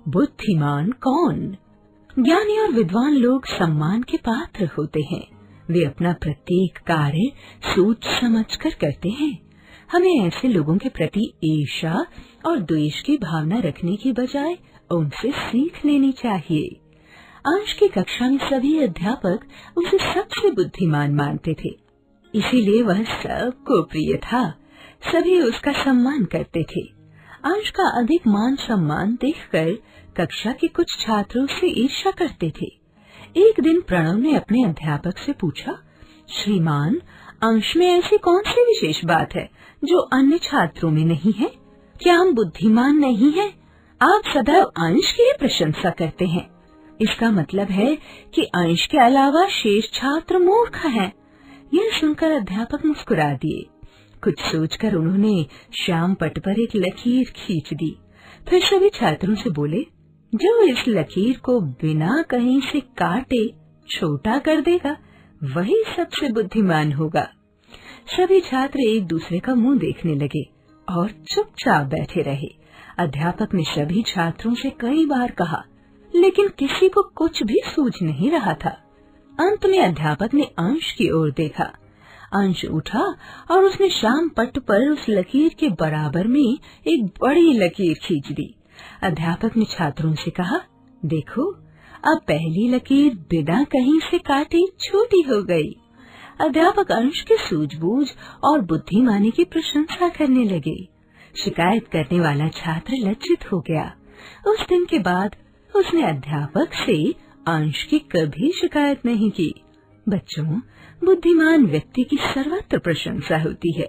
बुद्धिमान कौन? ज्ञानी और विद्वान लोग सम्मान के पात्र होते हैं। वे अपना प्रत्येक कार्य सोच समझकर करते हैं। हमें ऐसे लोगों के प्रति ईर्ष्या और द्वेष की भावना रखने की बजाय उनसे सीख लेनी चाहिए। अंश की कक्षा में सभी अध्यापक उसे सबसे बुद्धिमान मानते थे, इसीलिए वह सबको प्रिय था। सभी उसका सम्मान करते थे। अंश का अधिक मान सम्मान देखकर कक्षा के कुछ छात्रों से ईर्ष्या करते थे। एक दिन प्रणव ने अपने अध्यापक से पूछा, श्रीमान, अंश में ऐसी कौन सी विशेष बात है जो अन्य छात्रों में नहीं है? क्या हम बुद्धिमान नहीं हैं? आप सदैव अंश की प्रशंसा करते हैं। इसका मतलब है कि अंश के अलावा शेष छात्र मूर्ख हैं। यह सुनकर अध्यापक मुस्कुरा दिए। कुछ सोचकर उन्होंने श्याम पट पर एक लकीर खींच दी। फिर सभी छात्रों से बोले, जो इस लकीर को बिना कहीं से काटे छोटा कर देगा वही सबसे बुद्धिमान होगा। सभी छात्र एक दूसरे का मुंह देखने लगे और चुपचाप बैठे रहे। अध्यापक ने सभी छात्रों से कई बार कहा, लेकिन किसी को कुछ भी सूझ नहीं रहा था। अंत में अध्यापक ने अंश की ओर देखा। अंश उठा और उसने श्याम पट पर उस लकीर के बराबर में एक बड़ी लकीर खींच दी। अध्यापक ने छात्रों से कहा, देखो, अब पहली लकीर बिना कहीं से काटे छोटी हो गई। अध्यापक अंश के सूझबूझ और बुद्धिमानी की प्रशंसा करने लगे। शिकायत करने वाला छात्र लज्जित हो गया। उस दिन के बाद उसने अध्यापक से अंश की कभी शिकायत नहीं की। बच्चों, बुद्धिमान व्यक्ति की सर्वत्र प्रशंसा होती है।